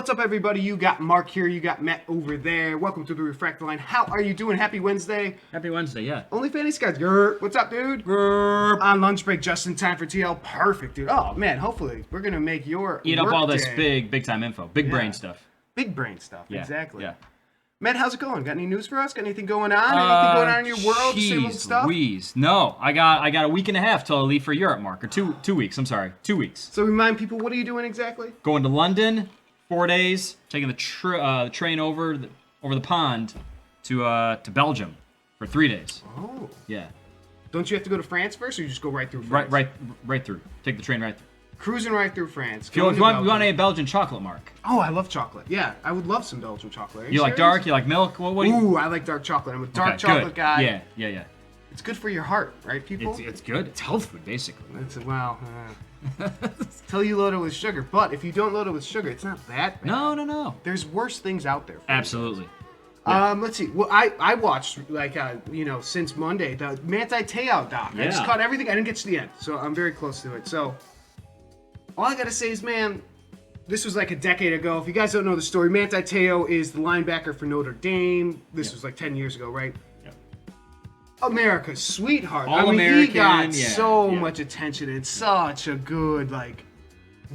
What's up, everybody? You got Mark here, you got Matt over there. Welcome to the Refractor Line. How are you doing? Happy Wednesday. Happy Wednesday, yeah. Only Fantasy Guys. Grr. What's up, dude? Grr. On lunch break, just in time for TL. Perfect, dude. Oh, man, hopefully we're going to make your Eat up all this day. big time info. Big brain stuff. Big brain stuff, Yeah. exactly. Yeah. Matt, how's it going? Got any news for us? Got anything going on? Anything going on in your world? Same old stuff? Louise. No, I got a week and a half till I leave for Europe, Mark. Or two weeks, I'm sorry. 2 weeks. So remind people, what are you doing exactly? Going to London, 4 days, taking the train over the pond to Belgium for 3 days. Oh. Yeah. Don't you have to go to France first, or you just go right through France? Right through. Take the train right through. Cruising right through France. If you want a Belgian chocolate, Mark. Oh, I love chocolate. Yeah, I would love some Belgian chocolate. You like dark? You like milk? What do you... Ooh, I like dark chocolate. I'm a dark chocolate guy. Yeah. It's good for your heart, right, people? It's good. It's health food, basically. Till you load it with sugar. But if you don't load it with sugar, it's not that bad. No. There's worse things out there. Absolutely. Yeah. Let's see. Well, I watched, since Monday, the Manti Te'o doc. I just caught everything. I didn't get to the end, so I'm very close to it. So all I got to say is, man, this was like a decade ago. If you guys don't know the story, Manti Te'o is the linebacker for Notre Dame. This was like 10 years ago, right? America's sweetheart. He got so much attention and such a good,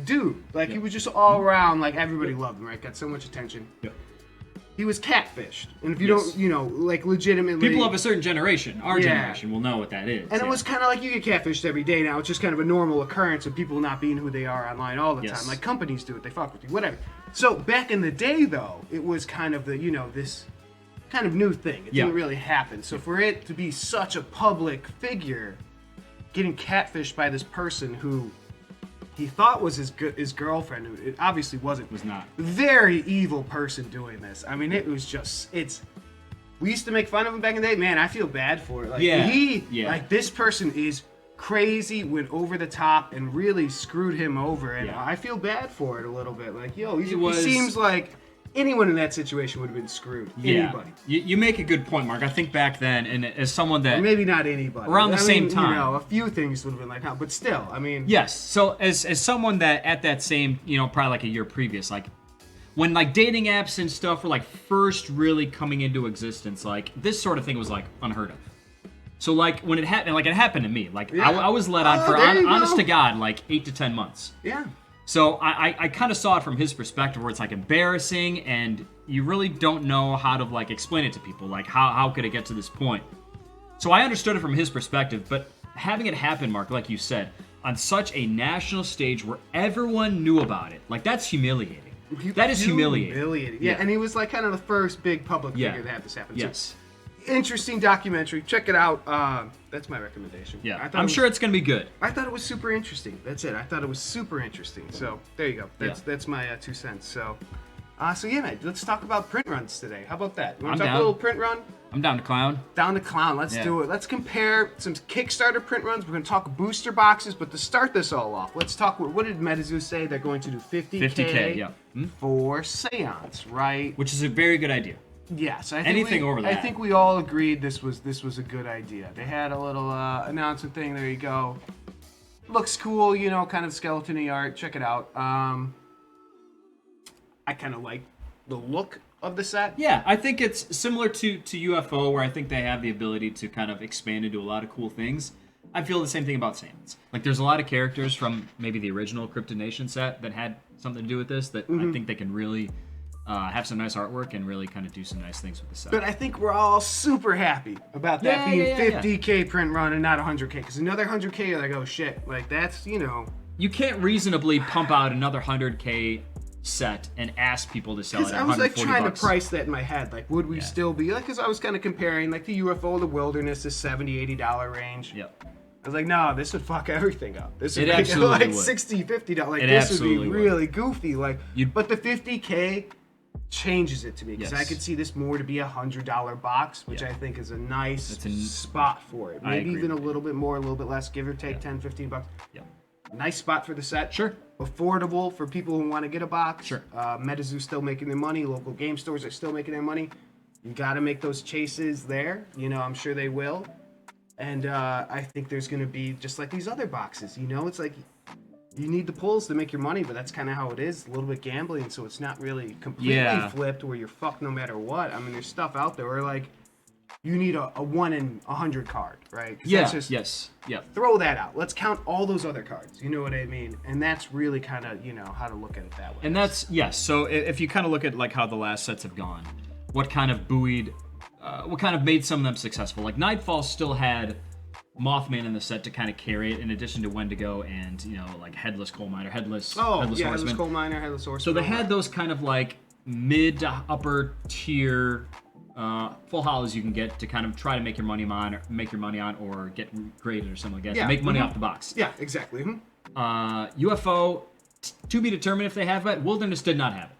dude. He was just all around, everybody loved him, right? Got so much attention. Yeah. He was catfished. And if you don't, legitimately... People of a certain generation, our generation, will know what that is. And it was kind of like you get catfished every day now. It's just kind of a normal occurrence of people not being who they are online all the time. Like, companies do it. They fuck with you. Whatever. So, back in the day, though, it was kind of the, this... kind of new thing. It didn't really happen. So for it to be such a public figure getting catfished by this person who he thought was his girlfriend, who it obviously wasn't. Was not. Very evil person doing this. I mean, it was just, we used to make fun of him back in the day. Man, I feel bad for it. This person is crazy, went over the top and really screwed him over. And I feel bad for it a little bit. He seems like anyone in that situation would have been screwed. Yeah. Anybody. You make a good point, Mark. I think back then, and as someone that... Or maybe not anybody. Around the same time. a few things would have been but still, I mean... Yes. So as someone that at that same, probably like a year previous, when dating apps and stuff were first really coming into existence, this sort of thing was unheard of. So when it happened, it happened to me. I was let on for, honest to God, 8 to 10 months. Yeah. So I kind of saw it from his perspective, where it's embarrassing, and you really don't know how to explain it to people. How could it get to this point? So I understood it from his perspective, but having it happen, Mark, like you said, on such a national stage where everyone knew about it, that's humiliating. That is humiliating. Yeah, and he was kind of the first big public figure to have this happen. Yes. So, interesting documentary. Check it out. That's my recommendation. Yeah, I'm sure it's going to be good. I thought it was super interesting. That's it. I thought it was super interesting. So there you go. That's my 2 cents. So, mate, let's talk about print runs today. How about that? You want to talk a little print run? I'm down to clown. Down to clown. Let's do it. Let's compare some Kickstarter print runs. We're going to talk booster boxes, but to start this all off, let's talk. What did MetaZoo say? They're going to do 50K for Seance, right? Which is a very good idea. Yes, I think we all agreed this was a good idea. They had a little announcement thing. There you go. Looks cool, kind of skeleton-y art. Check it out. I kind of like the look of the set. Yeah, I think it's similar to UFO, where I think they have the ability to kind of expand into a lot of cool things. I feel the same thing about Sans. There's a lot of characters from maybe the original Cryptid Nation set that had something to do with this that I think they can really... have some nice artwork and really kind of do some nice things with the set. But I think we're all super happy about that being 50K print run and not 100K. Because another 100K, you're like, oh shit. That's, You can't reasonably pump out another 100K set and ask people to sell it at $140. I was trying to price that in my head. Would we still be, because I was kind of comparing the UFO, the Wilderness, the $70, $80 range. Yep. I was like, no, this would fuck everything up. This would make it $60, $50. This would be really goofy. But the 50K changes it to me, because I could see this more to be $100 box, which I think is a nice spot for it. Maybe even a little bit more, a little bit less, give or take $10-15. Yeah. Nice spot for the set. Sure. Affordable for people who want to get a box. Sure. MetaZoo's still making their money. Local game stores are still making their money. You got to make those chases there. I'm sure they will. And I think there's going to be just like these other boxes. It's you need the pulls to make your money, but that's kind of how it is. A little bit gambling, so it's not really completely flipped where you're fucked no matter what. I mean, there's stuff out there where like you need a 1 in 100 card, right? Yeah. That's Yes. Yeah. throw that out. Let's count all those other cards. You know what I mean? And that's really kind of how to look at it that way. And that's So if you kind of look at like how the last sets have gone, what kind of buoyed, what kind of made some of them successful? Like Nightfall still had Mothman in the set to kind of carry it, in addition to Wendigo and like Headless Coal Miner, Headless Headless Coal Miner, Headless Horseman. So they had those kind of like mid to upper tier full hollows you can get to kind of try to make your money on, or get graded or something like that to make money off the box. Yeah, exactly. UFO to be determined if they have it. Wilderness did not have it.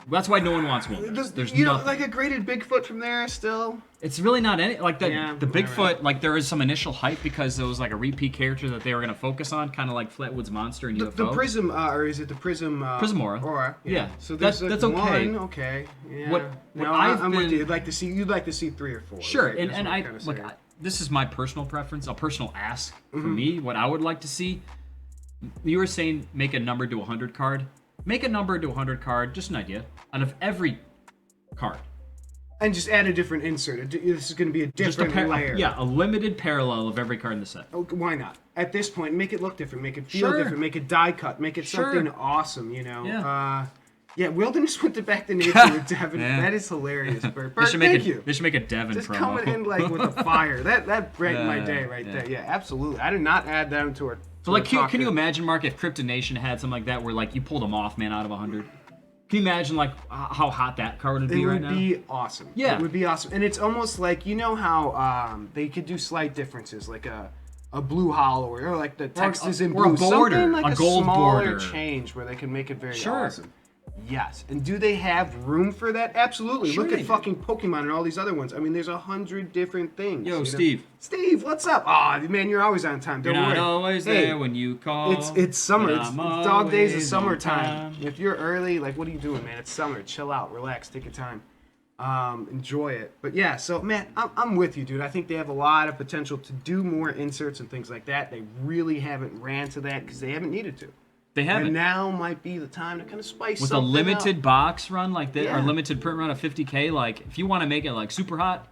That's why no one wants Wilderness. There's nothing. Like a graded Bigfoot from there still. It's really not any the Bigfoot. Like there is some initial hype because it was like a repeat character that they were going to focus on, kind of like Flatwoods Monster and UFO. The Prism, or is it the Prism? Prism Aura. Aura. Yeah. So that's okay. One, okay. Yeah. What I'm with you. You'd like to see 3 or 4. Sure, right? and I look. This is my personal preference, a personal ask for me. What I would like to see. You were saying make a number to 100 card. Make a number to 100 card, just an idea, out of every card. And just add a different insert. This is going to be a different layer. A limited parallel of every card in the set. Oh, why not? At this point, make it look different, make it feel different, make it die cut, make it something awesome, Yeah. Wilderness went back to nature with Devin. That is hilarious, Bert. Bert, thank you. They should make a Devin just promo. Coming in like with a fire. That brightened my day right there. Yeah, absolutely. I did not add them to our. So like, can you imagine, Mark, if Krypton Nation had something like that, where like you pulled a Mothman out of 100? Can you imagine like how hot that card would be right now? It would be awesome. Yeah, it would be awesome, and it's almost like how they could do slight differences, like a blue hollow or like the text is in blue, or a border, something like a gold smaller border change where they can make it very awesome. Yes, and do they have room for that? Absolutely. Sure. Look at fucking Pokemon and all these other ones. I mean, there's 100 different things. Yo, Steve. Steve, what's up? Aw, man, you're always on time. Don't worry. You're not always there when you call. It's summer. It's dog days of summertime. If you're early, like, what are you doing, man? It's summer. Chill out, relax, take your time, enjoy it. But yeah, so man, I'm with you, dude. I think they have a lot of potential to do more inserts and things like that. They really haven't ran to that because they haven't needed to. They haven't. And now might be the time to kind of spice with something a limited up. box run like this, or limited print run of 50K. Like, if you want to make it like super hot,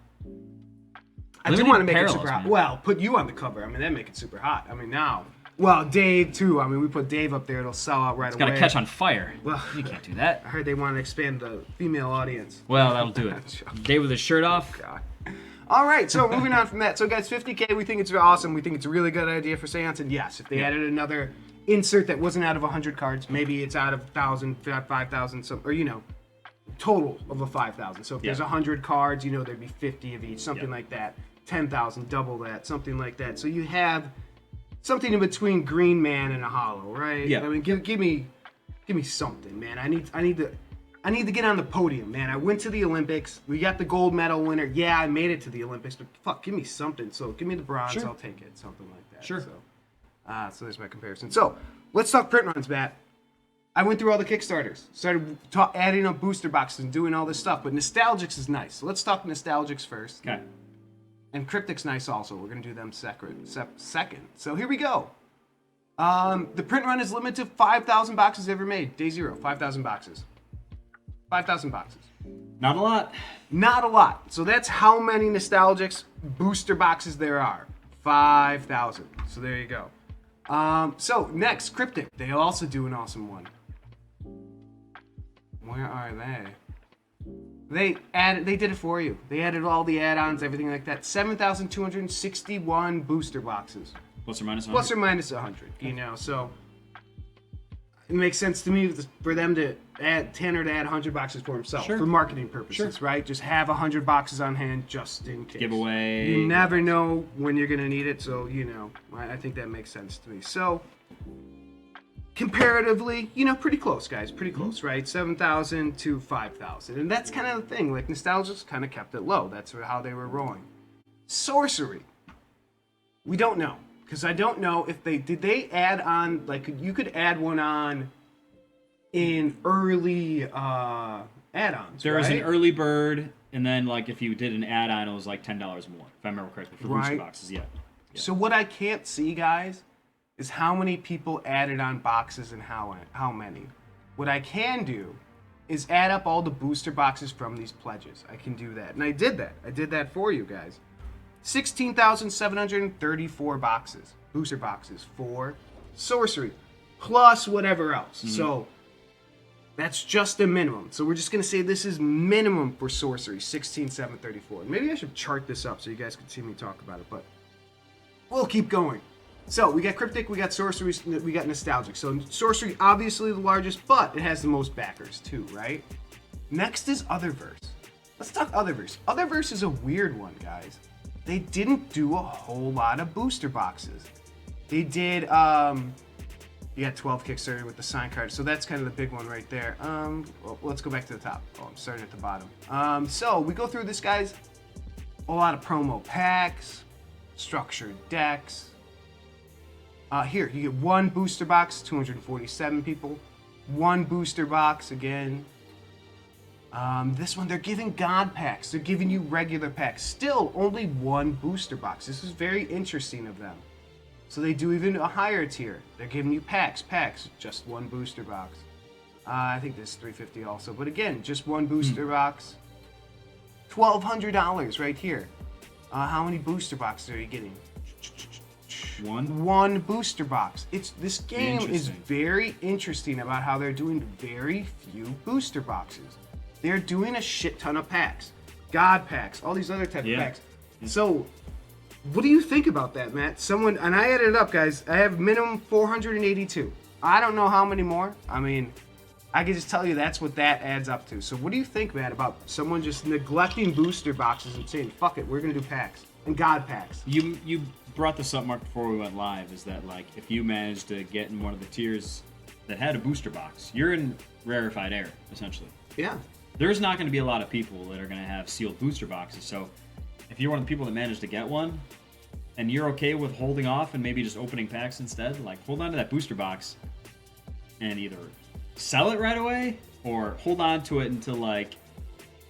I do want to make it super hot. Well, put you on the cover. I mean, that make it super hot. I mean, now. Well, Dave too. I mean, we put Dave up there; it'll sell out right away. It's got to catch on fire. Well, you can't do that. I heard they want to expand the female audience. Well, that'll do it. Dave with his shirt off. God. All right, so moving on from that. So, guys, 50K, we think it's awesome. We think it's a really good idea for Seance. And yes, if they added another insert that wasn't out of 100 cards, maybe it's out of 1,000, 5,000, or total of a 5,000. So if there's 100 cards, there'd be 50 of each, something like that. 10,000, double that, something like that. So you have something in between Green Man and a Hollow, right? Yeah. I mean, give me something, man. I need to get on the podium, man. I went to the Olympics. We got the gold medal winner. Yeah, I made it to the Olympics, but fuck, give me something. So give me the bronze. I'll take it. Something like that. Sure. So there's my comparison. So let's talk print runs, Matt. I went through all the Kickstarters, started adding up booster boxes and doing all this stuff, but Nostalgix is nice. So let's talk Nostalgix first. Okay. And Kryptik's nice also. We're going to do them second. So here we go. The print run is limited to 5,000 boxes ever made. Day 0, 5,000 boxes. 5,000 boxes. Not a lot. Not a lot. So that's how many Nostalgix booster boxes there are. 5,000. So there you go. So next, Kryptik. They also do an awesome one. Where are they? They did it for you. They added all the add-ons, everything like that. 7,261 booster boxes. Plus or minus 100. Plus or minus 100. So it makes sense to me for them to add Tanner to add 100 boxes for himself for marketing purposes, right? Just have 100 boxes on hand just in case. Giveaway. You never know when you're gonna need it, so I think that makes sense to me. So comparatively, pretty close, guys. Pretty close, right? 7,000 to 5,000, and that's kind of the thing. Like Nostalgix kind of kept it low. That's how they were rolling. Sorcery. We don't know. Because I don't know if did they add on, like, you could add one on in early add-ons, There was an early bird, and then, like, if you did an add-on, it was, like, $10 more, if I remember correctly, for booster boxes, yeah. So what I can't see, guys, is how many people added on boxes and how many. What I can do is add up all the booster boxes from these pledges. I can do that. And I did that. I did that for you guys. 16,734 boxes, booster boxes for Sorcery, plus whatever else. So that's just a minimum. So we're just going to say this is minimum for Sorcery, 16,734. Maybe I should chart this up so you guys can see me talk about it, but we'll keep going. So we got Kryptik, we got Sorcery, we got Nostalgix. So Sorcery, obviously the largest, but it has the most backers too, right? Next is Otherverse. Let's talk Otherverse. Otherverse is a weird one, guys. They didn't do a whole lot of booster boxes. They did, you got 12 Kickstarter with the sign card, so that's kind of the big one right there. Well, let's go back to the top. Oh, I'm starting at the bottom. So we go through this, guys. A lot of promo packs, structured decks. Here, you get one booster box, 247 people. One booster box, again. This one, they're giving God packs. They're giving you regular packs. Still, only one booster box. This is very interesting of them. So they do even a higher tier. They're giving you packs, just one booster box. I think this is $350 also. But again, just one booster box. $1,200 right here. How many booster boxes are you getting? One booster box. This game is very interesting about how they're doing very few booster boxes. They're doing a shit ton of packs, God packs, all these other type of packs. So, what do you think about that, Matt? And I added it up, guys. I have minimum 482. I don't know how many more. I mean, I can just tell you that's what that adds up to. So, what do you think, Matt, about someone just neglecting booster boxes and saying, "Fuck it, we're gonna do packs and God packs"? You brought this up, Mark, before we went live, is that like if you managed to get in one of the tiers that had a booster box, you're in rarefied air, essentially. Yeah. There's not going to be a lot of people that are going to have sealed booster boxes, so if you're one of the people that managed to get one, and you're okay with holding off and maybe just opening packs instead, like hold on to that booster box and either sell it right away or hold on to it until like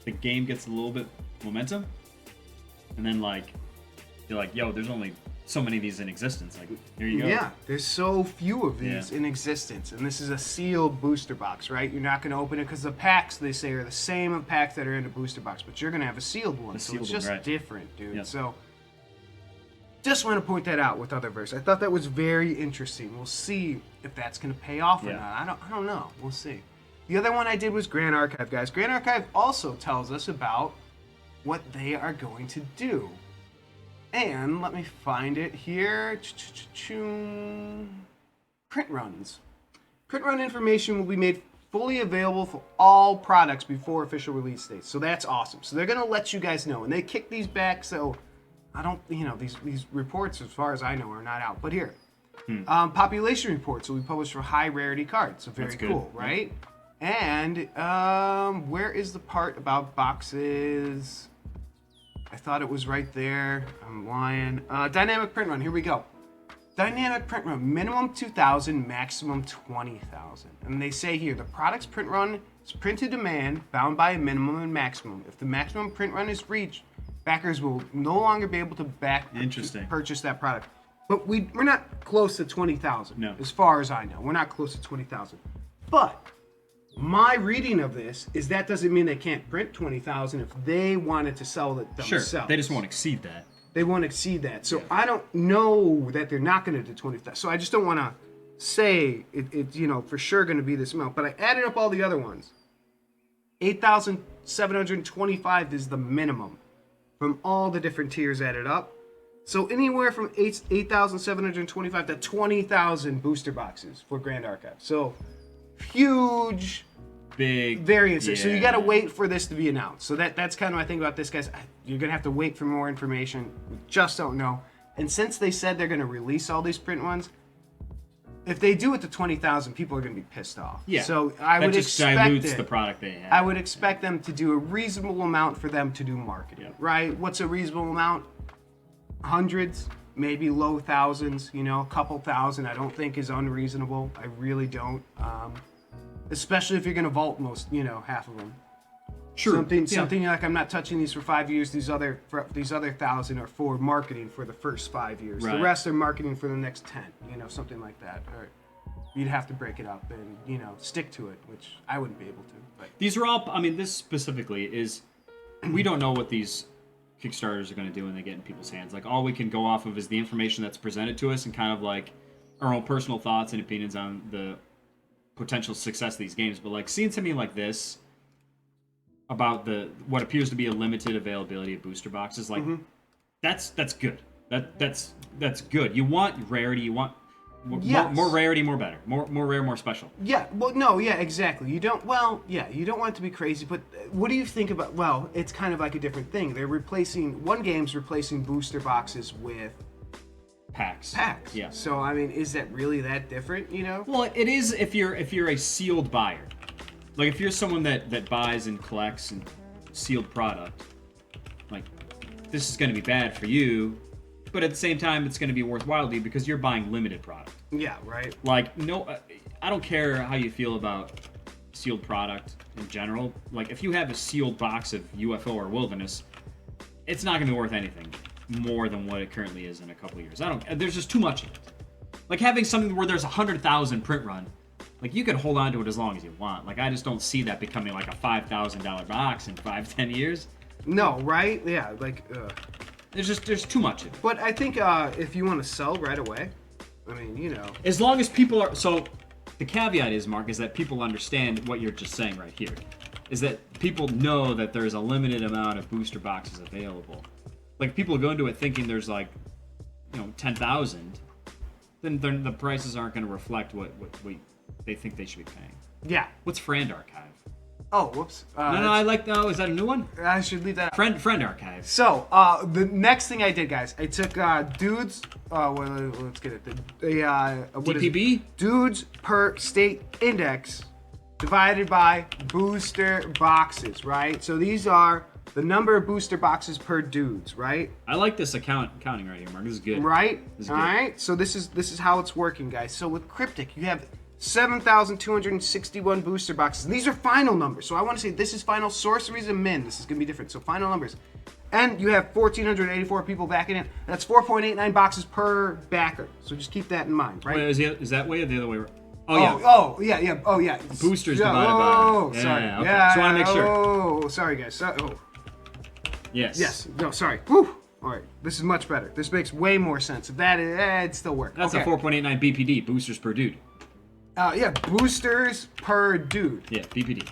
the game gets a little bit momentum, and then like you're like, yo, there's only so many of these in existence. Like, here you go. Yeah, there's so few of these in existence, and this is a sealed booster box, right? You're not going to open it because the packs, they say, are the same packs that are in a booster box, but you're going to have a sealed one, so it's just different, dude. Yep. So, just want to point that out with Otherverse. I thought that was very interesting. We'll see if that's going to pay off or not. I don't know. We'll see. The other one I did was Grand Archive, guys. Grand Archive also tells us about what they are going to do. And let me find it here. Print runs. Print run information will be made fully available for all products before official release dates. So that's awesome. So they're gonna let you guys know, and they kick these back. So I don't, these reports, as far as I know, are not out. But here, population reports will be published for high rarity cards. So very cool, right? And where is the part about boxes? I thought it was right there. I'm lying. Dynamic print run. Here we go. Dynamic print run. Minimum 2,000, maximum 20,000. And they say here, the product's print run is print to demand, bound by a minimum and maximum. If the maximum print run is reached, backers will no longer be able to purchase that product. But we're not close to 20,000, as far as I know. We're not close to 20,000. But my reading of this is that doesn't mean they can't print 20,000 if they wanted to sell it themselves. Sure, they just won't exceed that. They won't exceed that. So I don't know that they're not going to do 20,000. So I just don't want to say it's for sure going to be this amount. But I added up all the other ones. 8,725 is the minimum from all the different tiers added up. So anywhere from 8,725 to 20,000 booster boxes for Grand Archive. So huge big variances. So you got to wait for this to be announced. So that's kind of my thing about this, guys. You're going to have to wait for more information. We just don't know. And since they said they're going to release all these print ones, if they do it to 20,000, people are going to be pissed off. Yeah. So I would expect dilutes the product they have. I would expect them to do a reasonable amount for them to do marketing, right? What's a reasonable amount? Hundreds, maybe low thousands, a couple thousand. I don't think is unreasonable. I really don't. Especially if you're going to vault most, half of them. Sure. Something like I'm not touching these for 5 years. These other 1,000 are for marketing for the first 5 years. Right. The rest are marketing for the next 10. Something like that. Or you'd have to break it up and stick to it, which I wouldn't be able to. But these are all. I mean, this specifically is. We don't know what these Kickstarters are going to do when they get in people's hands. Like, all we can go off of is the information that's presented to us and kind of like our own personal thoughts and opinions on the potential success of these games. But like seeing something like this about what appears to be a limited availability of booster boxes, like that's good. That's good. You want rarity. You want more rarity, more better. More rare, more special. Yeah. Well, no. Yeah. Exactly. You don't. Well. Yeah. You don't want it to be crazy. But what do you think about? Well, it's kind of like a different thing. They're replacing game's replacing booster boxes with packs. Yeah. So I mean, is that really that different? Well, it is if you're a sealed buyer. Like, if you're someone that buys and collects and sealed product, like, this is going to be bad for you, but at the same time, it's going to be worthwhile to you because you're buying limited product. Yeah, right. Like, no, I don't care how you feel about sealed product in general. Like, if you have a sealed box of UFO or Wilderness, it's not going to be worth anything more than what it currently is in a couple of years. There's just too much of it. Like, having something where there's 100,000 print run, like, you can hold on to it as long as you want. Like, I just don't see that becoming like a $5,000 box in 5-10 years. No, right? Yeah, like, there's too much of it. But I think if you want to sell right away, I mean, as long as people are. So the caveat is, Mark, is that people understand what you're just saying right here. Is that people know that there's a limited amount of booster boxes available. Like, if people go into it thinking there's like, 10,000, then the prices aren't going to reflect what they think they should be paying. Yeah. What's Friend Archive? Oh, whoops. No, is that a new one? I should leave that out. Friend Archive. So, the next thing I did, guys, I took dudes. Let's get it. What DPB? is it? Dudes per state index divided by booster boxes, right? So these are the number of booster boxes per dudes, right? I like this accounting right here, Mark. This is good. Right? This is All good. right. So this is how it's working, guys. So with Kryptik, you have 7,261 booster boxes. And these are final numbers. So I want to say this is final. Sorcery's a min. This is going to be different. So final numbers. And you have 1,484 people backing it. That's 4.89 boxes per backer. So just keep that in mind, right? Wait, is that way or the other way? Oh, yeah. Boosters divided by. Sorry. Okay. Yeah, so I want to make sure. Oh, sorry, guys. Yes. No, sorry. Whew. All right. This is much better. This makes way more sense. If that it still works. That's okay. a 4.89 BPD, boosters per dude. Yeah, boosters per dude. Yeah, BPD.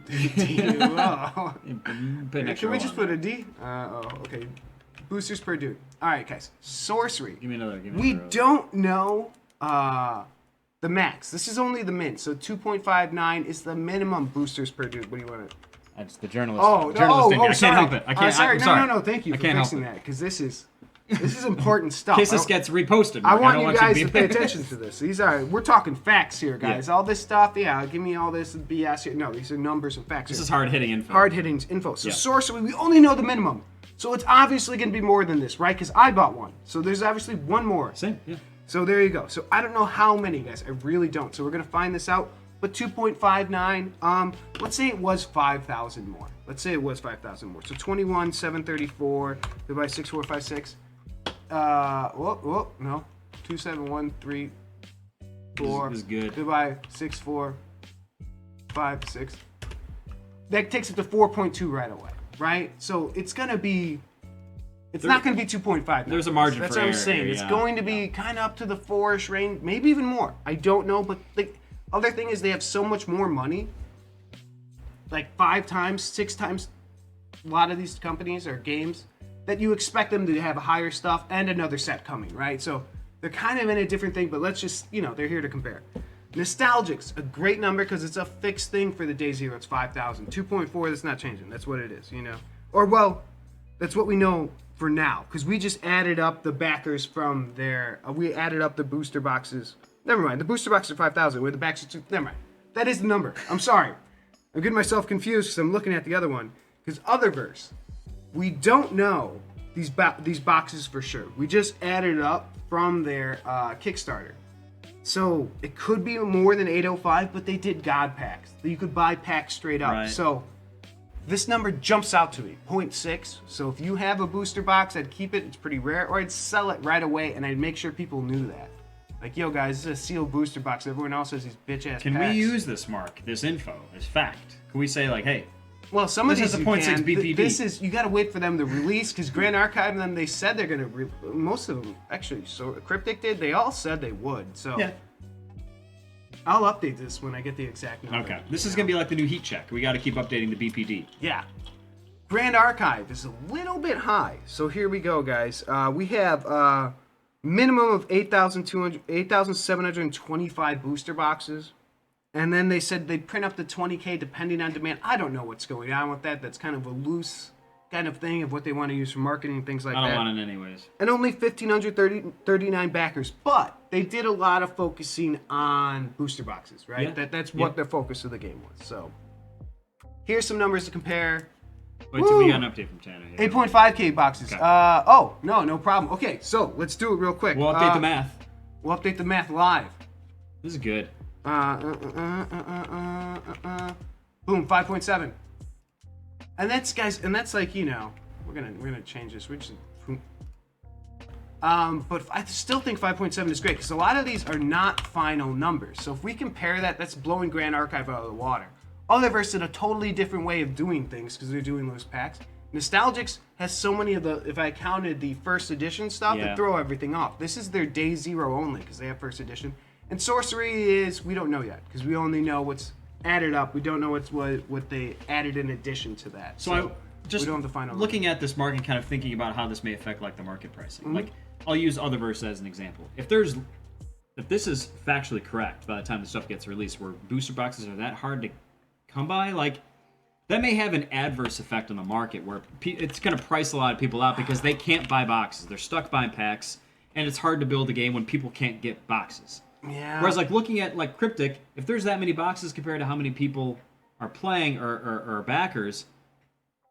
Oh. Put an Can we extra just O on put a D? Okay. Boosters per dude. All right, guys. Sorcery. Give me another. We don't know the max. This is only the min. So 2.59 is the minimum boosters per dude. What do you want to? That's the journalist. I can't help it. I can't. Sorry. I'm sorry. No. Thank you for fixing that because this is important stuff. In case this gets reposted. I Mark. want don't you guys to to pay attention to this. We're talking facts here, guys. Yeah. All this stuff, give me all this BS here. No, these are numbers and facts. This is hard-hitting info. Hard-hitting info. So Yeah. Sorcery, we only know the minimum. So it's obviously going to be more than this, right? Because I bought one. So there's obviously one more. Same, yeah. So there you go. So I don't know how many, guys. I really don't. So we're going to find this out. But 2.59, let's say it was 5,000 more. Let's say it was 5,000 more. So 21,734 divided by 6,456. No. 27134. This is good. Divided by 6,456. That takes it to 4.2 right away, right? So it's going to be... It's not going to be 2.5. There's a margin That's for what I'm error saying. here, It's yeah. going to be kind of up to the 4-ish range, maybe even more. I don't know, but the other thing is they have so much more money, like 5 times, 6 times, a lot of these companies or games, that you expect them to have higher stuff and another set coming, right? So they're kind of in a different thing, but let's just, they're here to compare. Nostalgix, a great number because it's a fixed thing for the day zero. It's 5,000. 2.4, that's not changing. That's what it is, Or, well, that's what we know for now, because we just added up the backers from there. We added up the booster boxes. Never mind. The booster boxes are 5,000. Where the backers are never mind. That is the number. I'm sorry. I'm getting myself confused because I'm looking at the other one. Because Otherverse, we don't know these boxes for sure. We just added it up from their Kickstarter. So it could be more than 805, but they did God packs. You could buy packs straight up. Right. So this number jumps out to me, 0.6. So if you have a booster box, I'd keep it. It's pretty rare, or I'd sell it right away, and I'd make sure people knew that. Like, yo, guys, this is a sealed booster box. Everyone else has these bitch-ass Can packs. we use this, Mark, this info, this fact? Can we say, like, hey, well, some of this these is a 0.6 BPD. This is, you got to wait for them to release, because Grand Archive and them, they said they're going to, most of them, actually, so Kryptik did, they all said they would, so. Yeah. I'll update this when I get the exact number. Okay, this is going to be like the new heat check. We got to keep updating the BPD. Yeah. Grand Archive is a little bit high, so here we go, guys. We have minimum of 8,725 booster boxes. And then they said they'd print up to 20K depending on demand. I don't know what's going on with that. That's kind of a loose kind of thing of what they want to use for marketing, things like that. I don't want it anyways. And only 1,539 backers. But they did a lot of focusing on booster boxes, right? Yeah. That's what the focus of the game was. So here's some numbers to compare. Wait till we got an update from Tanner here. 8.5K boxes. Okay. No problem. Okay, so let's do it real quick. We'll update the math. We'll update the math live. This is good. Boom, 5.7. And that's, guys, and that's like, you know, we're gonna change this. We're just, but I still think 5.7 is great because a lot of these are not final numbers. So if we compare that, that's blowing Grand Archive out of the water. Otherverse did a totally different way of doing things because they're doing those packs. Nostalgix has so many of the, if I counted the first edition stuff, it'd throw everything off. This is their day zero only because they have first edition. And Sorcery is, we don't know yet because we only know what's added up. We don't know what they added in addition to that. So I just we don't have the final looking at this market, kind of thinking about how this may affect like the market pricing. Like I'll use Otherverse as an example. If this is factually correct by the time the stuff gets released, where booster boxes are that hard to come by, like that may have an adverse effect on the market where it's going to price a lot of people out because they can't buy boxes. They're stuck buying packs, and it's hard to build a game when people can't get boxes. Yeah. Whereas, like, looking at, like, Kryptik, if there's that many boxes compared to how many people are playing or backers,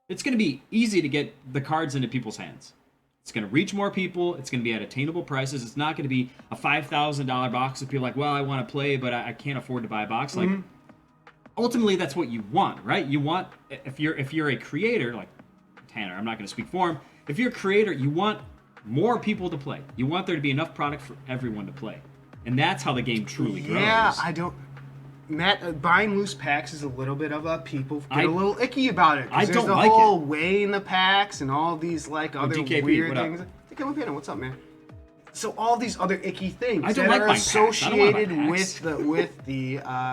it's going to be easy to get the cards into people's hands. It's going to reach more people. It's going to be at attainable prices. It's not going to be a $5,000 box if you're like, well, I want to play, but I can't afford to buy a box. Like, ultimately, that's what you want, right? You want, if you're a creator, like Tanner, I'm not going to speak for him. If you're a creator, you want more people to play. You want there to be enough product for everyone to play. And that's how the game truly grows. Yeah, Matt, buying loose packs is a little bit of a people get a little icky about it. I don't like it. There's the whole way in the packs and all these like other DKP, weird what things. DKP, what's up, man? So all these other icky things I don't that like are buying packs. associated I don't wanna buy packs.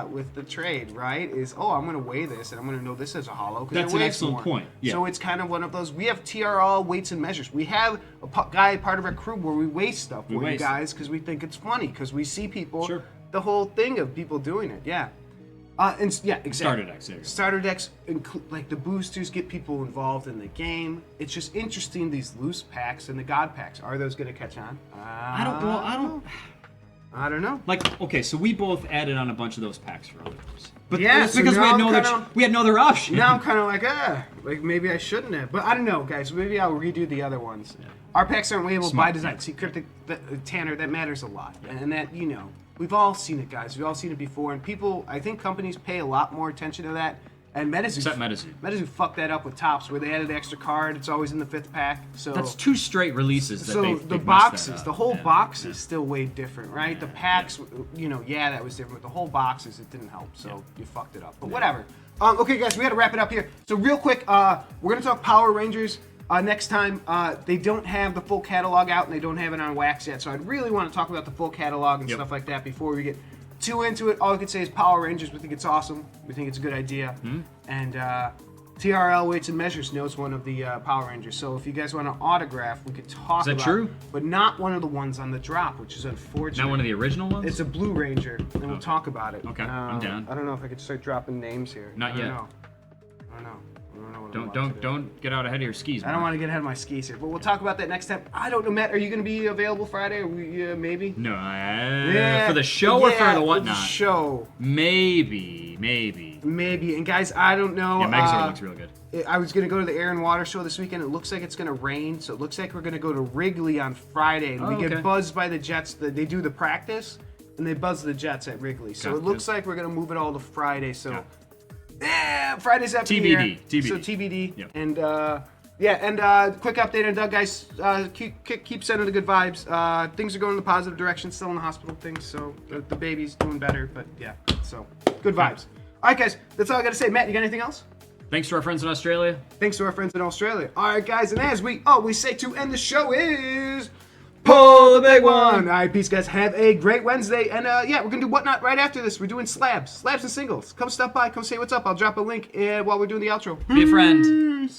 with the trade, right? Is I'm gonna weigh this and I'm gonna know this is a hollow. That's an excellent point. Yeah. So it's kind of one of those. We have TRL weights and measures. We have a guy part of our crew where we weigh stuff for you guys because we think it's funny because we see people. Sure. The whole thing of people doing it, yeah. Exactly. Starter decks, there you go. Starter decks, like the boosters, get people involved in the game. It's just interesting, these loose packs and the god packs. Are those going to catch on? I don't know. Like, okay, so we both added on a bunch of those packs for Otherverse. But yeah, it's because we had no other option. Now I'm kind of like maybe I shouldn't have. But I don't know, guys. Maybe I'll redo the other ones. Yeah. Our packs aren't weighable by design. See, Kryptik, Tanner, that matters a lot. Yeah. And that, you know, we've all seen it, guys. We've all seen it before. And people, I think companies pay a lot more attention to that. And MetaZoo. Except MetaZoo. MetaZoo fucked that up with Tops, where they added the extra card. It's always in the 5th pack. So that's 2 straight releases that the boxes, the whole box is still way different, right? The packs, you know, that was different. But the whole boxes, it didn't help. So you fucked it up. But whatever. Okay, guys, we got to wrap it up here. So real quick, we're gonna talk Power Rangers next time. They don't have the full catalog out, and they don't have it on wax yet. So I'd really want to talk about the full catalog and stuff like that before we get too into it. All I can say is Power Rangers. We think it's awesome. We think it's a good idea. And TRL Weights and Measures knows one of the Power Rangers. So if you guys want an autograph, we could talk about it. Is that true? But not one of the ones on the drop, which is unfortunate. Not one of the original ones? It's a Blue Ranger, and we'll talk about it. Okay, I'm down. I don't know if I could start dropping names here. Not yet. I don't know. Don't get out ahead of your skis, man. I don't want to get ahead of my skis here, but we'll talk about that next time. I don't know, Matt. Are you going to be available Friday? Or maybe. No, for the show or for the whatnot? For the show. Maybe. And guys, I don't know. Yeah, MetaZoo looks real good. I was going to go to the Air and Water show this weekend. It looks like it's going to rain, so it looks like we're going to go to Wrigley on Friday. And we get buzzed by the Jets. They do the practice. and they buzz the Jets at Wrigley. So Okay, it looks like we're gonna move it all to Friday. So yeah, Friday's up in the air. TBD. So TBD. Yep. And quick update on Doug, guys. Keep sending the good vibes. Things are going in the positive direction. Still in the hospital things, so the baby's doing better. But yeah, so good vibes. All right, guys. That's all I gotta say. Matt, you got anything else? Thanks to our friends in Australia. Thanks to our friends in Australia. All right, guys, and as we always say to end the show is pull the big one. All right, peace, guys. Have a great Wednesday, and yeah, we're gonna do Whatnot right after this. We're doing slabs and singles. Come stop by, come say what's up. I'll drop a link while we're doing the outro. Be a friend.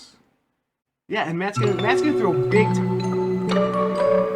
Yeah, and Matt's gonna throw big time.